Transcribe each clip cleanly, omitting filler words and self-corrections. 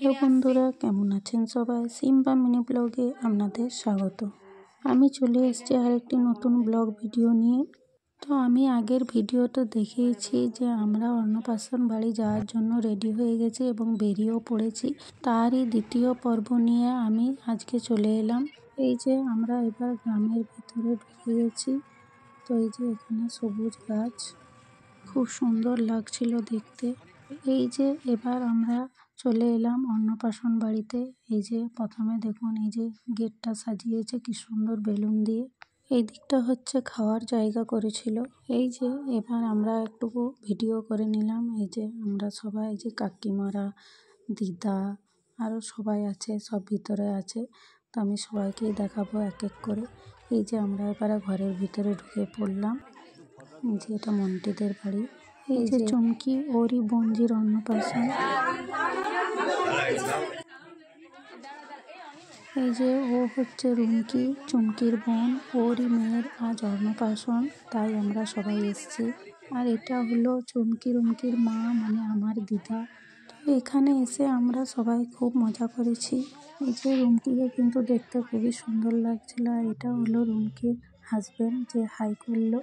Hello বন্ধুরা, কেমন আছেন সবাই? সিম্পা মিনি ব্লগে আপনাদের স্বাগত। আমি চলে এসেছি আরেকটি নতুন ব্লগ ভিডিও নিয়ে। তো আমি আগের ভিডিওতে দেখিয়েছি যে আমরা অন্নপ্রাশন বাড়ি যাওয়ার জন্য রেডি হয়ে গেছি এবং বেরিয়েও পড়েছি। তারই দ্বিতীয় পর্ব নিয়ে আমি আজকে চলে এলাম। এই যে আমরা এবার গ্রামের ভিতরে ঢুকে গেছি। তো এই যে এখানে সবুজ গাছ, খুব সুন্দর লাগছিল দেখতে। এই যে এবার আমরা চলে এলাম অন্নপ্রাশন বাড়িতে। এই যে প্রথমে দেখুন, এই যে গেটটা সাজিয়েছে কি সুন্দর বেলুন দিয়ে। এই দিকটা হচ্ছে খাওয়ার জায়গা করেছিল। এই যে এবার আমরা একটুকু ভিডিও করে নিলাম। এই যে আমরা সবাই, এই যে কাকিমারা, দিদা, আরও সবাই আছে, সব ভিতরে আছে। তো আমি সবাইকেই দেখাবো এক এক করে। এই যে আমরা এবারে ঘরের ভিতরে ঢুকে পড়লাম। যে এটা মন্টিদের বাড়ি। এই যে চুমকি, ওরই বোনজির অন্নপ্রাশন। এই যে ও হচ্ছে রুমকি, চুমকির বোন, ওরই মেয়ের আজ অন্নপ্রাশন, তাই আমরা সবাই এসেছি। আর এটা হলো চুমকি রুমকির মা, মানে আমার দিদা। তো এখানে এসে আমরা সবাই খুব মজা করেছি। এই যে রুমকিকে কিন্তু দেখতে খুবই সুন্দর লাগছিল। আর এটা হলো রুমকির হাজব্যান্ড, যে হাই করলো।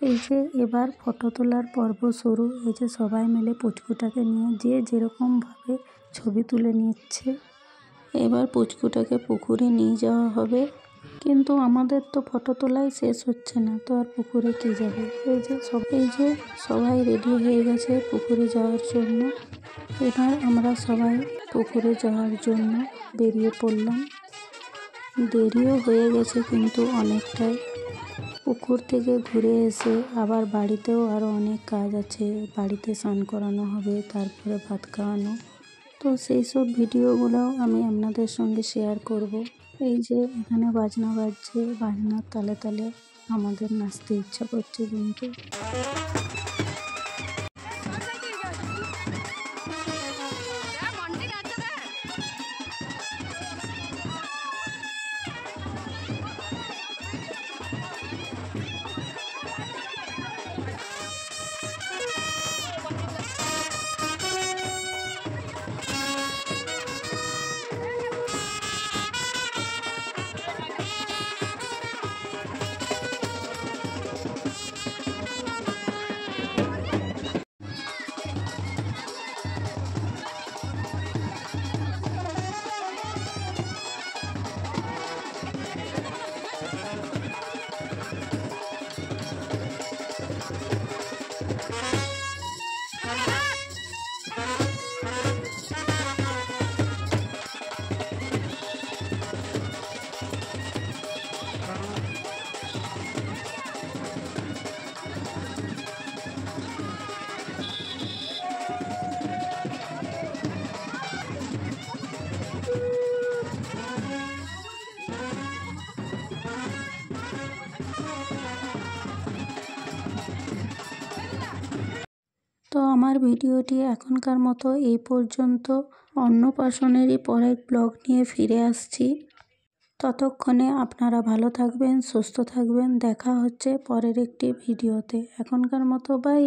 এই যে এবার ফটো তোলার পর্ব শুরু। এই যে সবাই মিলে পুচকুটাকে নিয়ে যে যেরকমভাবে ছবি তুলে নিচ্ছে। এবার পুচকুটাকে পুকুরে নিয়ে যাওয়া হবে, কিন্তু আমাদের তো ফটো তোলাই শেষ হচ্ছে না, তো আর পুকুরে কি যাবে। এই যে সবাই রেডি হয়ে গেছে পুকুরে যাওয়ার জন্য। এবার আমরা সবাই পুকুরে যাওয়ার জন্য বেরিয়ে পড়লাম। দেরিও হয়ে গেছে কিন্তু অনেকটাই। পুকুর থেকে ঘুরে এসে আবার বাড়িতেও আরও অনেক কাজ আছে। বাড়িতে স্নান করানো হবে, তারপরে ভাত খাওয়ানো। তো সেই সব ভিডিওগুলোও আমি আপনাদের সঙ্গে শেয়ার করব। এই যে এখানে বাজনা বাজছে, বাজনার তালে তালে আমাদের নাচতে ইচ্ছা করছে কিন্তু। তো আমার ভিডিওটি এখনকার মতো এই পর্যন্ত। অন্নপ্রাশনেরই পরের ব্লগ নিয়ে ফিরে আসছি। ততক্ষণে আপনারা ভালো থাকবেন, সুস্থ থাকবেন। দেখা হচ্ছে পরের একটি ভিডিওতে। এখনকার মতো বাই।